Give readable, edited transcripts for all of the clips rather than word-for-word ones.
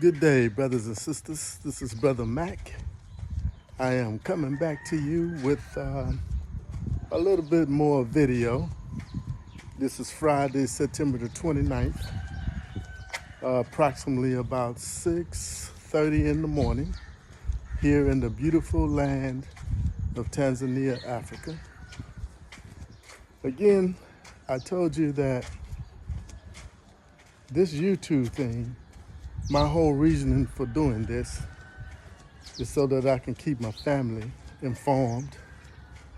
Good day, brothers and sisters. This is Brother Mac. I am coming back to you with a little bit more video. This is Friday, September the 29th, approximately about 6:30 in the morning here in the beautiful land of Tanzania, Africa. Again, I told you that this YouTube thing, my whole reasoning for doing this is so that I can keep my family informed,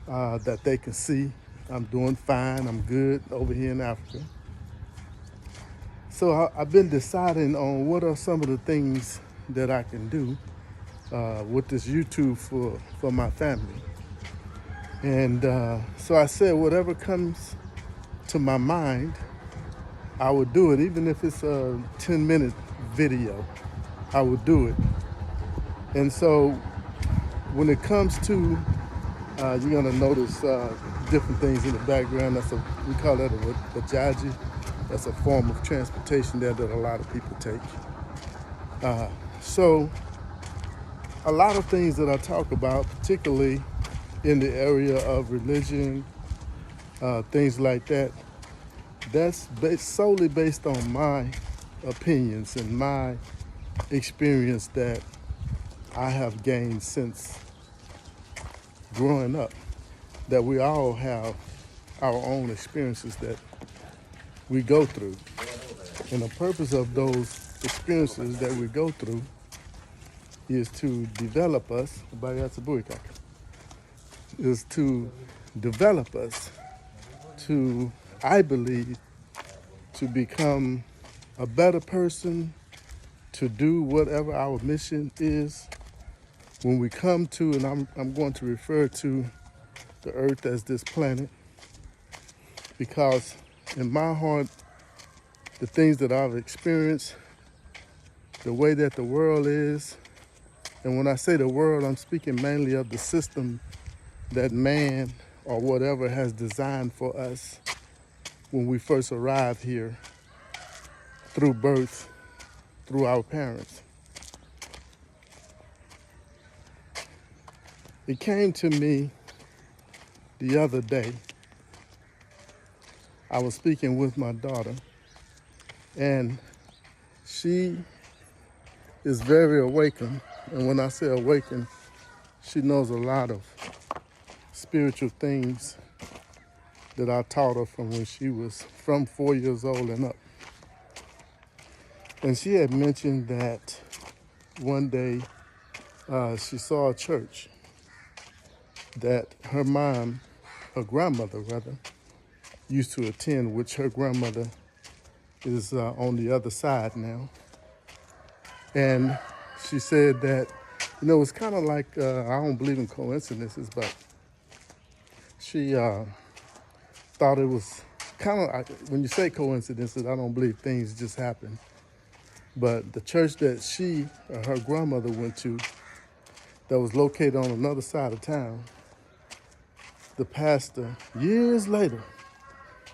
that they can see I'm doing fine, I'm good over here in Africa. So I've been deciding on what are some of the things that I can do with this YouTube for my family. And so I said, whatever comes to my mind, I would do it, even if it's a 10-minute video, I would do it. And so when it comes to, you're gonna notice different things in the background. We call that a bajaji. That's a form of transportation there that a lot of people take. So a lot of things that I talk about, particularly in the area of religion, things like that, that's solely based on my opinions and my experience that I have gained since growing up, that we all have our own experiences that we go through. And the purpose of those experiences that we go through is to develop us, is to develop us to, I believe, to become a better person, to do whatever our mission is. When we come to, and I'm going to refer to the earth as this planet, because in my heart, the things that I've experienced, the way that the world is, and when I say the world, I'm speaking mainly of the system that man or whatever has designed for us when we first arrived here through birth, through our parents. It came to me the other day. I was speaking with my daughter, and she is very awakened. And when I say awakened, she knows a lot of spiritual things that I taught her from when she was from 4 years old and up. And she had mentioned that one day she saw a church that her mom, her grandmother rather, used to attend, which her grandmother is on the other side now. And she said that, it's kind of like, I don't believe in coincidences, but she thought it was kind of, when you say coincidences, I don't believe things just happen. But the church that her grandmother went to, that was located on another side of town, the pastor, years later,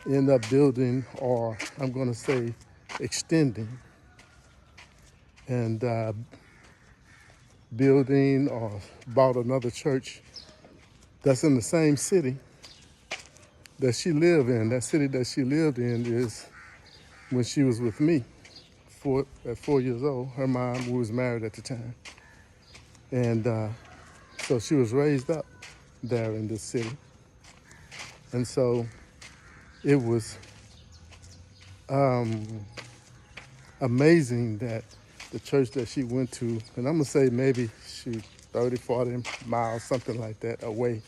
ended up building, or I'm going to say extending, and building or bought another church that's in the same city that she lived in. That city that she lived in is when she was with me at 4 years old. Her mom, who was married at the time. And so she was raised up there in this city. And so it was amazing that the church that she went to, and I'm gonna say maybe she 30, 40 miles, something like that away,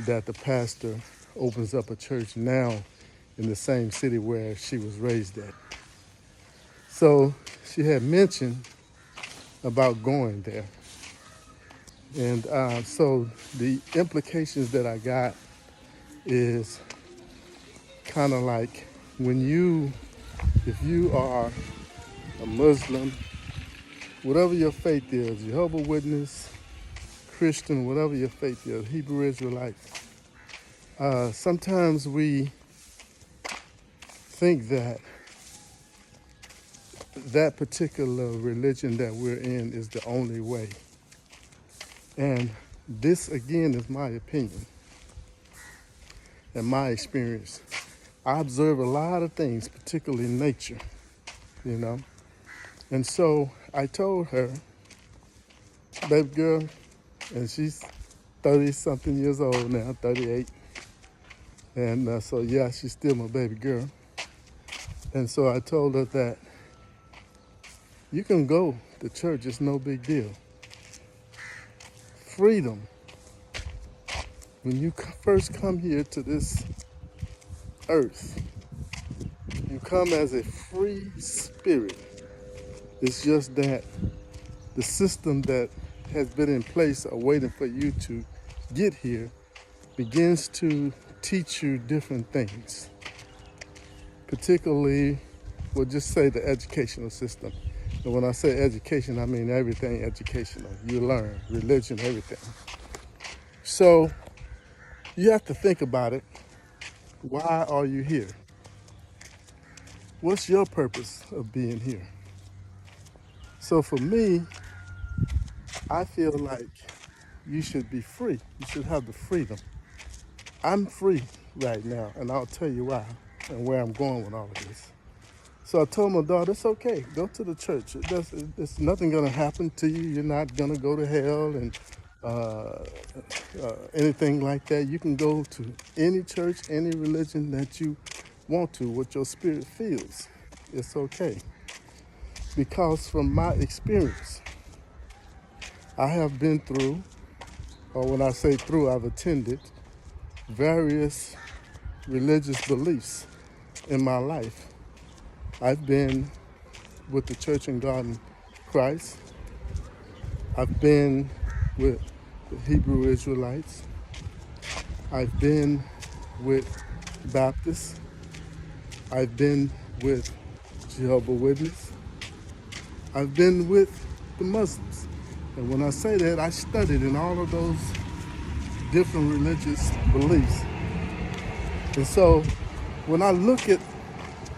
that the pastor opens up a church now in the same city where she was raised at. So she had mentioned about going there. And so the implications that I got is kind of like if you are a Muslim, whatever your faith is, Jehovah's Witness, Christian, whatever your faith is, Hebrew Israelite, sometimes we think that that particular religion that we're in is the only way. And this, again, is my opinion and my experience. I observe a lot of things, particularly nature, you know. And so I told her, baby girl, and she's 30-something years old now, 38. And so, yeah, she's still my baby girl. And so I told her that you can go to church, it's no big deal. Freedom. When you first come here to this earth, you come as a free spirit. It's just that the system that has been in place or waiting for you to get here begins to teach you different things. Particularly, we'll just say the educational system. And when I say education, I mean everything educational. You learn, religion, everything. So you have to think about it. Why are you here? What's your purpose of being here? So for me, I feel like you should be free. You should have the freedom. I'm free right now, and I'll tell you why and where I'm going with all of this. So I told my daughter, it's okay, go to the church. There's nothing gonna happen to you. You're not gonna go to hell and anything like that. You can go to any church, any religion that you want to, what your spirit feels. It's okay. Because from my experience, I have been through, or when I say through, I've attended various religious beliefs in my life. I've been with the Church and God in Christ. I've been with the Hebrew Israelites. I've been with Baptists. I've been with Jehovah's Witness. I've been with the Muslims. And when I say that, I studied in all of those different religious beliefs. And so when I look at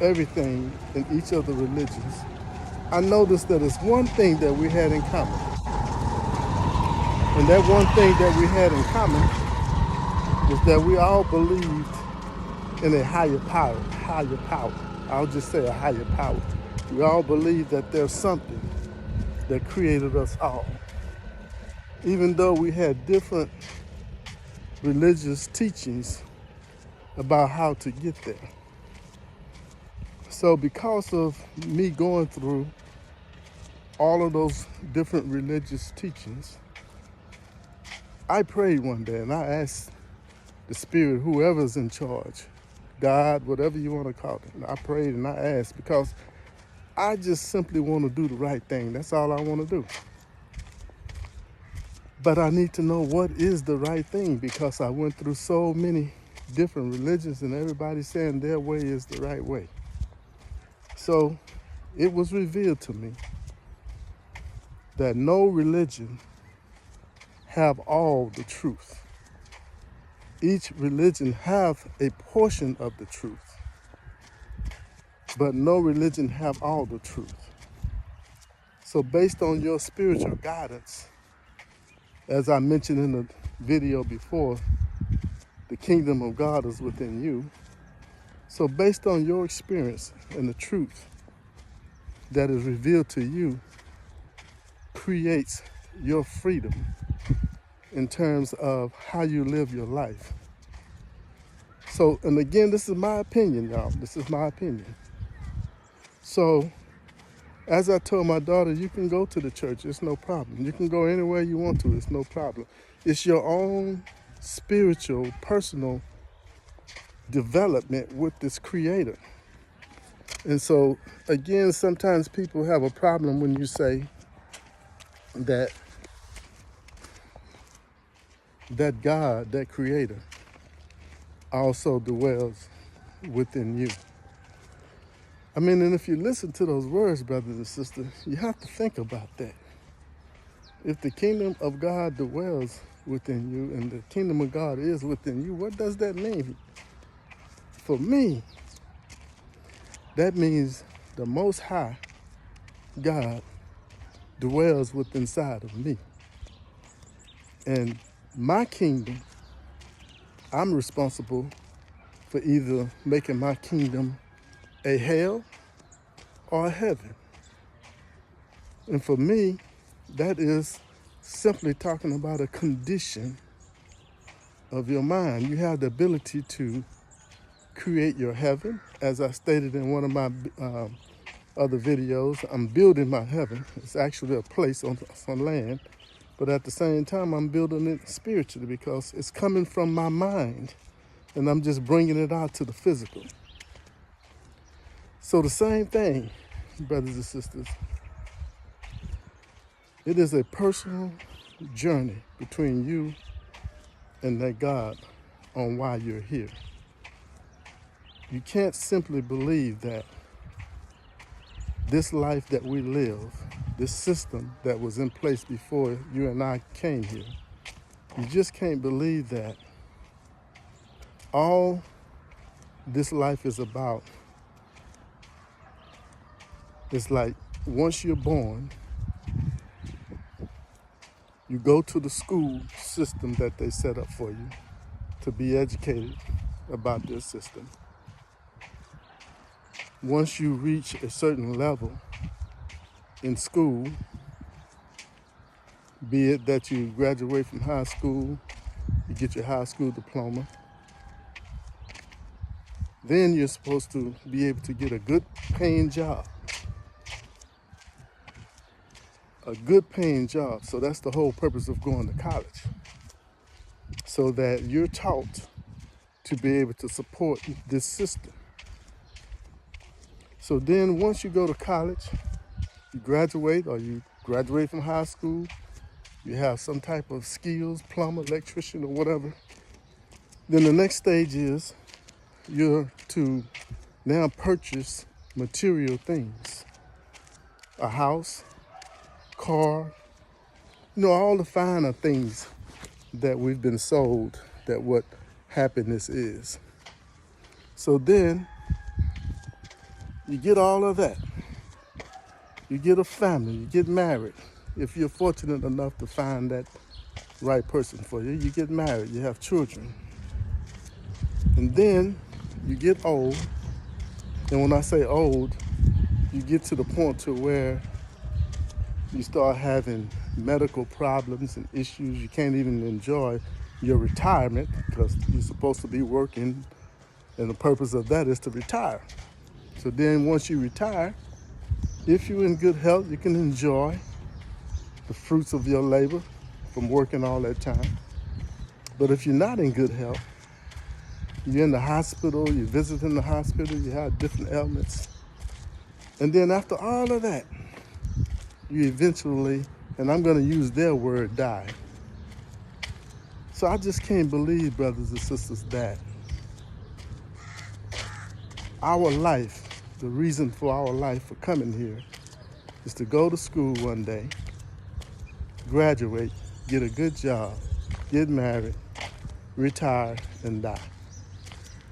everything in each of the religions, I noticed that it's one thing that we had in common. And that one thing that we had in common was that we all believed in a higher power. I'll just say a higher power. We all believe that there's something that created us all. Even though we had different religious teachings about how to get there. So because of me going through all of those different religious teachings, I prayed one day and I asked the Spirit, whoever's in charge, God, whatever you want to call it, I prayed and I asked because I just simply want to do the right thing. That's all I want to do. But I need to know what is the right thing because I went through so many different religions and everybody's saying their way is the right way. So it was revealed to me that no religion have all the truth. Each religion have a portion of the truth, but no religion have all the truth. So based on your spiritual guidance, as I mentioned in the video before, the kingdom of God is within you. So based on your experience and the truth that is revealed to you creates your freedom in terms of how you live your life. So, and again, this is my opinion, y'all. This is my opinion. So, as I told my daughter, you can go to the church, it's no problem. You can go anywhere you want to, it's no problem. It's your own spiritual, personal development with this creator. And so, again, sometimes people have a problem when you say that God, that creator, also dwells within you. I mean, and if you listen to those words, brothers and sisters, you have to think about that. If the kingdom of God dwells within you and the kingdom of God is within you, what does that mean? For me, that means the Most High God dwells within inside of me. And my kingdom, I'm responsible for either making my kingdom a hell or a heaven. And for me, that is simply talking about a condition of your mind. You have the ability to create your heaven. As I stated in one of my other videos, I'm building my heaven. It's actually a place on land, but at the same time, I'm building it spiritually because it's coming from my mind and I'm just bringing it out to the physical. So the same thing, brothers and sisters, it is a personal journey between you and that God on why you're here. You can't simply believe that this life that we live, this system that was in place before you and I came here, you just can't believe that all this life is about is like once you're born, you go to the school system that they set up for you to be educated about this system. Once you reach a certain level in school, be it that you graduate from high school, you get your high school diploma, then you're supposed to be able to get a good paying job. A good paying job. So that's the whole purpose of going to college. So that you're taught to be able to support this system. So then once you go to college, you graduate or you graduate from high school, you have some type of skills, plumber, electrician, or whatever. Then the next stage is you're to now purchase material things. A house, car, all the finer things that we've been sold that what happiness is. So then you get all of that. You get a family, you get married. If you're fortunate enough to find that right person for you, you get married, you have children. And then you get old. And when I say old, you get to the point to where you start having medical problems and issues. You can't even enjoy your retirement because you're supposed to be working, and the purpose of that is to retire. So then once you retire, if you're in good health, you can enjoy the fruits of your labor from working all that time. But if you're not in good health, you're in the hospital, you're visiting the hospital, you have different ailments. And then after all of that, you eventually, and I'm going to use their word, die. So I just can't believe, brothers and sisters, that our life, the reason for our life for coming here is to go to school one day, graduate, get a good job, get married, retire, and die.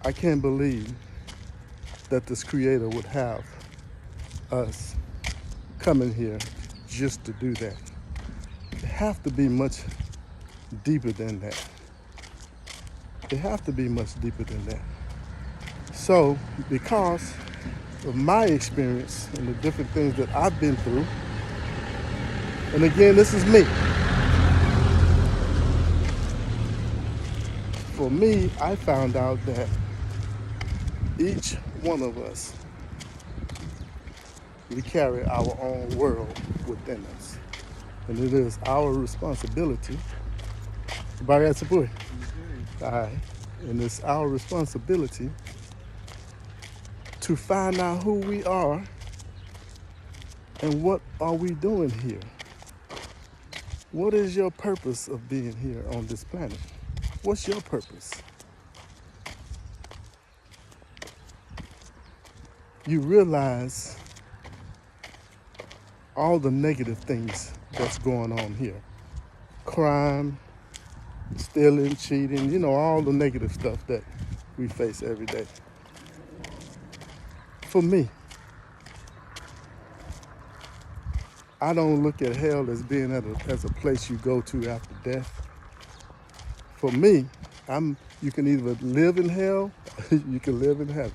I can't believe that this Creator would have us coming here just to do that. It have to be much deeper than that. It have to be much deeper than that. So, because of my experience and the different things that I've been through, and again, this is me. For me, I found out that each one of us, we carry our own world within us. And it is our responsibility. And it's our responsibility to find out who we are and what are we doing here. What is your purpose of being here on this planet? What's your purpose? You realize all the negative things that's going on here. Crime, stealing, cheating, all the negative stuff that we face every day. For me, I don't look at hell as being as a place you go to after death. For me, you can either live in hell or you can live in heaven.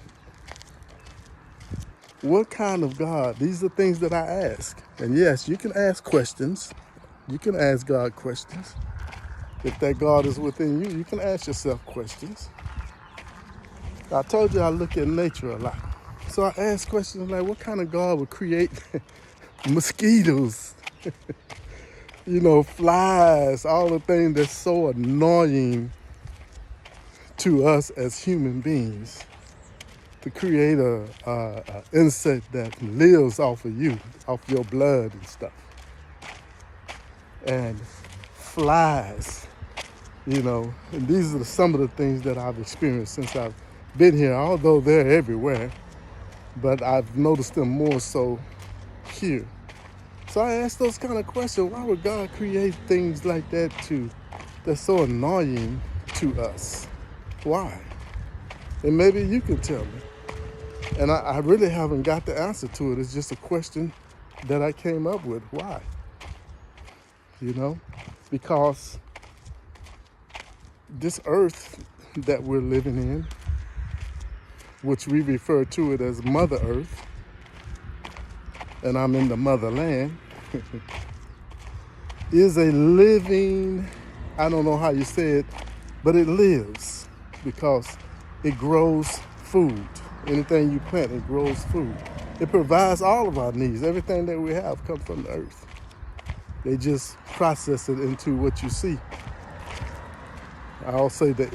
What kind of God? These are things that I ask. And yes, you can ask questions. You can ask God questions. If that God is within you, you can ask yourself questions. I told you I look at nature a lot. So I ask questions like, what kind of God would create mosquitoes, flies, all the things that's so annoying to us as human beings, to create a insect that lives off of you, off your blood and stuff. And flies, and these are some of the things that I've experienced since I've been here, although they're everywhere, but I've noticed them more so here. So I ask those kind of questions. Why would God create things like that that's so annoying to us? Why? And maybe you can tell me. And I really haven't got the answer to it. It's just a question that I came up with. Why? Because this earth that we're living in, which we refer to it as Mother Earth, and I'm in the motherland, is a living, I don't know how you say it, but it lives because it grows food. Anything you plant, it grows food. It provides all of our needs. Everything that we have comes from the earth. They just process it into what you see. I'll say that